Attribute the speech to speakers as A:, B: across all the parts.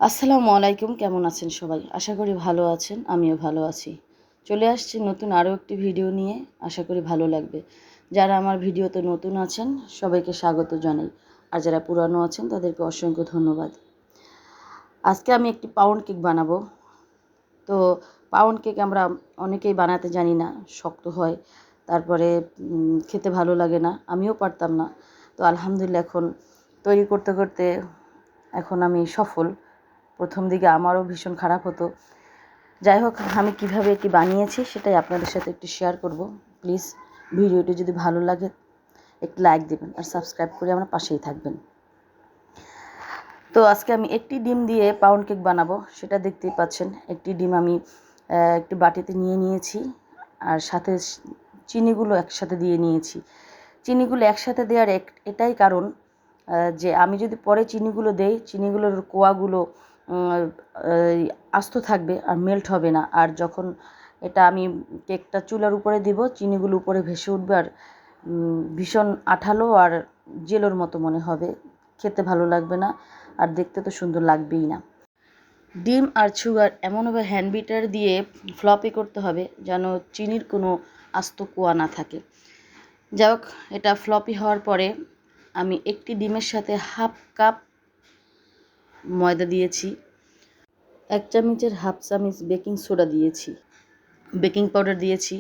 A: আসসালামু আলাইকুম, কেমন আছেন সবাই? আশা করি ভালো আছেন, আমিও ভালো আছি। চলে আসছি নতুন আরও একটি ভিডিও নিয়ে, আশা করি ভালো লাগবে। যারা আমার ভিডিওতে নতুন আছেন সবাইকে স্বাগত জানাই, আর যারা পুরানো আছেন তাদেরকে অসংখ্য ধন্যবাদ। আজকে আমি একটি পাউন্ড কেক বানাবো। তো পাউন্ড কেক আমরা অনেকেই বানাতে জানি না, শক্ত হয়, তারপরে খেতে ভালো লাগে না, আমিও পারতাম না। তো আলহামদুলিল্লাহ এখন তৈরি করতে করতে এখন আমি সফল। প্রথম দিকে আমারও ভীষণ খারাপ হতো। যাই হোক, আমি কিভাবে এটি বানিয়েছি সেটাই আপনাদের সাথে একটু শেয়ার করব। প্লিজ ভিডিওটি যদি ভালো লাগে একটি লাইক দেবেন আর সাবস্ক্রাইব করে আমার পাশেই থাকবেন। তো আজকে আমি একটি ডিম দিয়ে পাউন্ড কেক বানাবো, সেটা দেখতেই পাচ্ছেন। একটি ডিম আমি একটি বাটিতে নিয়ে নিয়েছি, আর সাথে চিনিগুলো একসাথে দিয়ে নিয়েছি। চিনিগুলো একসাথে দেওয়ার এটাই কারণ যে আমি যদি পরে চিনিগুলো দেই, চিনিগুলোর কোয়াগুলো আস্ত থাকবে আর মেল্ট হবে না। আর যখন এটা আমি কেকটা চুলার উপরে দিব, চিনিগুলো উপরে ভেসে উঠবে আর ভীষণ আঠালো আর জেলোর মতো মনে হবে, খেতে ভালো লাগবে না, আর দেখতে তো সুন্দর লাগবেই না। ডিম আর সুগার এমনভাবে হ্যান্ড বিটার দিয়ে ফ্লপি করতে হবে যেন চিনির কোনো আস্ত কোয়া না থাকে। যাই হোক, এটা ফ্লপি হওয়ার পরে আমি একটি ডিমের সাথে হাফ কাপ ময়দা দিয়েছি, 1 চামচের হাফ চামচ বেকিং সোডা দিয়েছি, বেকিং পাউডার দিয়েছি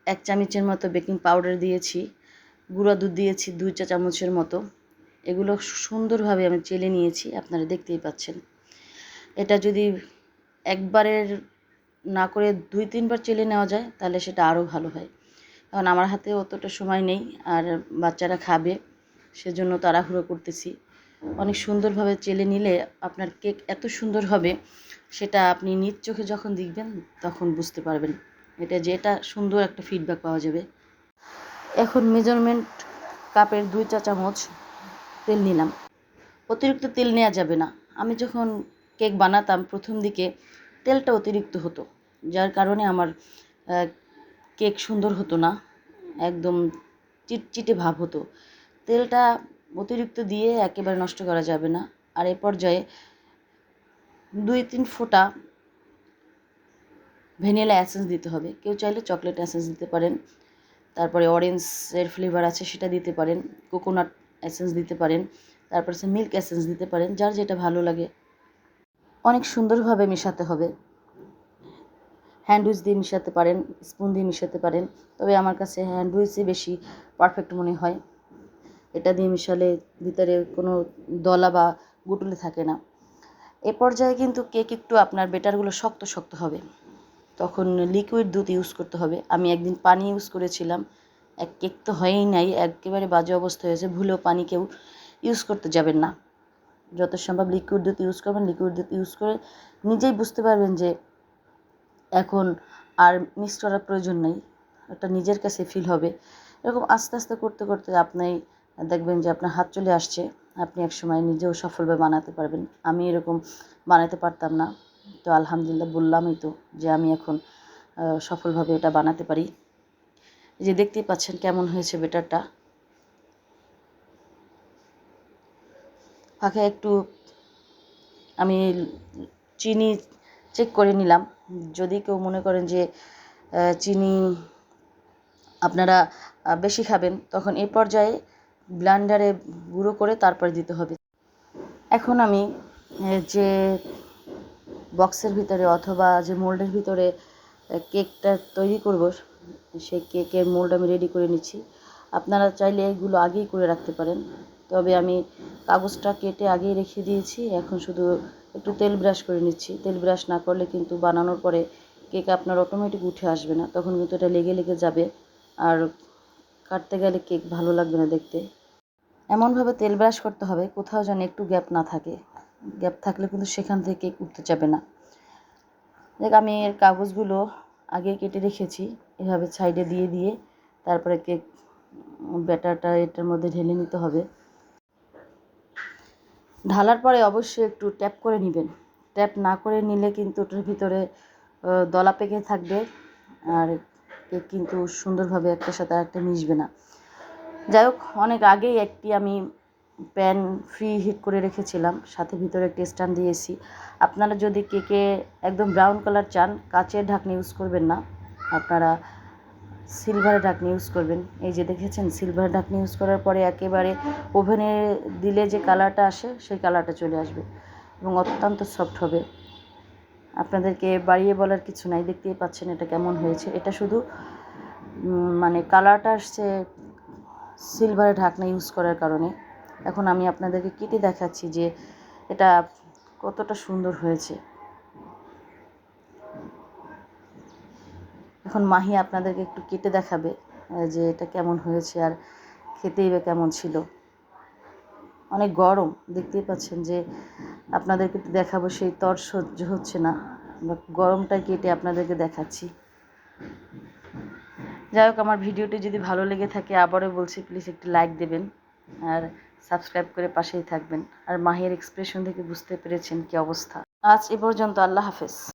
A: 1 চামচের মতো, বেকিং পাউডার দিয়েছি, গুঁড়া দুধ দিয়েছি 2 চা চামচের মতো। এগুলো সুন্দরভাবে আমি চেলে নিয়েছি, আপনারা দেখতেই পাচ্ছেন। এটা যদি একবারের না করে 2-3 বার চেলে নেওয়া যায় তাহলে সেটা আরও ভালো হয়। কারণ আমার হাতে অতটা সময় নেই, আর বাচ্চারা খাবে, সেজন্য তাড়াহুড়ো করতেছি। অনেক সুন্দরভাবে চেলে নিলে আপনার কেক এত সুন্দর হবে, সেটা আপনি নিজ চোখে যখন দেখবেন তখন বুঝতে পারবেন। যেটা সুন্দর একটা ফিডব্যাক পাওয়া যাবে। এখন মেজারমেন্ট কাপের 2 চা চামচ তেল নিলাম। অতিরিক্ত তেল নেওয়া যাবে না। আমি যখন কেক বানাতাম প্রথম দিকে তেলটা অতিরিক্ত হতো, যার কারণে আমার কেক সুন্দর হতো না, একদম চিটচিটে ভাব হতো। তেলটা অতিরিক্ত দিয়ে একেবারে নষ্ট করা যাবে না। আর এ পর্যায়ে 2-3 ফোঁটা ভ্যানিলা এসেন্স দিতে হবে। কেউ চাইলে চকলেট এসেন্স দিতে পারেন, তারপরে অরেঞ্জের ফ্লেভার আছে সেটা দিতে পারেন, কোকোনাট এসেন্স দিতে পারেন, তারপর মিল্ক এসেন্স দিতে পারেন, যার যেটা ভালো লাগে। অনেক সুন্দরভাবে মেশাতে হবে। হ্যান্ড উইচ দিয়ে মেশাতে পারেন, স্পুন দিয়ে মেশাতে পারেন, তবে আমার কাছে হ্যান্ড উইচই বেশি পারফেক্ট মনে হয়। এটা দিয়ে মেশালে ভিতরে কোনো দলা বা গুটুলি থাকে না। এ পর্যায়ে কিন্তু কেক একটু আপনার বেটারগুলো শক্ত শক্ত হবে, তখন লিকুইড দুধ ইউজ করতে হবে। আমি একদিন পানি ইউজ করেছিলাম, কেক তো হয়ই নাই, একেবারে বাজে অবস্থা হয়েছে। ভুলেও পানি কেউ ইউজ করতে যাবেন না, যত সম্ভব লিকুইড দুধ ইউজ করবেন। লিকুইড দুধ ইউজ করে নিজেই বুঝতে পারবেন যে এখন আর মিক্স করার প্রয়োজন নেই, ওটা নিজের কাছে ফিল হবে। এরকম আস্তে আস্তে করতে করতে আপনি দেখবেন যে আপনার হাত চলে আসছে, আপনি একসময় নিজেও সফলভাবে বানাতে পারবেন। আমি এরকম বানাতে পারতাম না, তো আলহামদুলিল্লাহ বললামই তো যে আমি এখন সফলভাবে এটা বানাতে পারি। এই যে দেখতেই পাচ্ছেন কেমন হয়েছে বেটারটা। ফাঁকে একটু আমি চিনি চেক করে নিলাম। যদি কেউ মনে করেন যে চিনি আপনারা বেশি খাবেন, তখন এই পর্যায়ে ব্লেন্ডারে গুঁড়ো করে তারপরে দিতে হবে। এখন আমি যে বক্সের ভিতরে অথবা যে মোল্ডের ভিতরে কেকটা তৈরি করব, সেই কেকের মোল্ড আমি রেডি করে নিচ্ছি। আপনারা চাইলে এগুলো আগেই করে রাখতে পারেন, তবে আমি কাগজটা কেটে আগেই রেখে দিয়েছি। এখন শুধু একটু তেল ব্রাশ করে নিচ্ছি। তেল ব্রাশ না করলে কিন্তু বানানোর পরে কেক আপনার অটোমেটিক উঠে আসবে না, তখন কিন্তু এটা লেগে লেগে যাবে, আর কাটতে গেলে কেক ভালো লাগবে না দেখতে। এমনভাবে তেল ব্রাশ করতে হবে কোথাও যেন একটু গ্যাপ না থাকে, গ্যাপ থাকলে কিন্তু সেখান থেকে কেক উঠতে যাবে না। দেখ, আমি এর কাগজগুলো আগে কেটে রেখেছি, এভাবে সাইডে দিয়ে দিয়ে তারপরে কেক ব্যাটারটা এটার মধ্যে ঢেলে নিতে হবে। ঢালার পরে অবশ্যই একটু ট্যাপ করে নেবেন। ট্যাপ না করে নিলে কিন্তু ওটার ভিতরে দলা পেকে থাকবে, আর কেক কিন্তু সুন্দরভাবে একটার সাথে আরেকটা মিশবে না। যাই হোক, অনেক আগেই একটি আমি প্যান ফ্রি হিট করে রেখেছিলাম, সাথে ভিতরে একটা স্ট্যান্ড দিয়েছি। আপনারা যদি কেকে একদম ব্রাউন কালার চান, কাচের ঢাকনি ইউজ করবেন না, আপনারা সিলভারের ঢাকনি ইউজ করবেন। এই যে দেখেছেন, সিলভারের ঢাকনি ইউজ করার পরে একেবারে ওভেনে দিলে যে কালারটা আসে সেই কালারটা চলে আসবে এবং অত্যন্ত সফট হবে। আপনাদেরকে বাড়িয়ে বলার কিছু নাই, দেখতেই পাচ্ছেন এটা কেমন হয়েছে। এটা শুধু মানে কালারটা আসছে সিলভারের ঢাকনা ইউজ করার কারণে। এখন আমি আপনাদেরকে কেটে দেখাচ্ছি যে এটা কতটা সুন্দর হয়েছে। এখন মাহি আপনাদেরকে একটু কেটে দেখাবে যে এটা কেমন হয়েছে আর খেতেই বা কেমন ছিল। অনেক গরম, দেখতেই পাচ্ছেন যে আপনাদেরকে দেখাবো সেই তর সহ্য হচ্ছে না, গরমটা কেটে আপনাদেরকে দেখাচ্ছি। যাই হোক, আমার ভিডিওটি যদি ভালো লেগে থাকে আবারও বলছি, প্লিজ একটি লাইক দেবেন আর সাবস্ক্রাইব করে পাশেই থাকবেন। আর মাহির এক্সপ্রেশন থেকে বুঝতে পেরেছেন কী অবস্থা। আজ এ পর্যন্ত, আল্লাহ হাফেজ।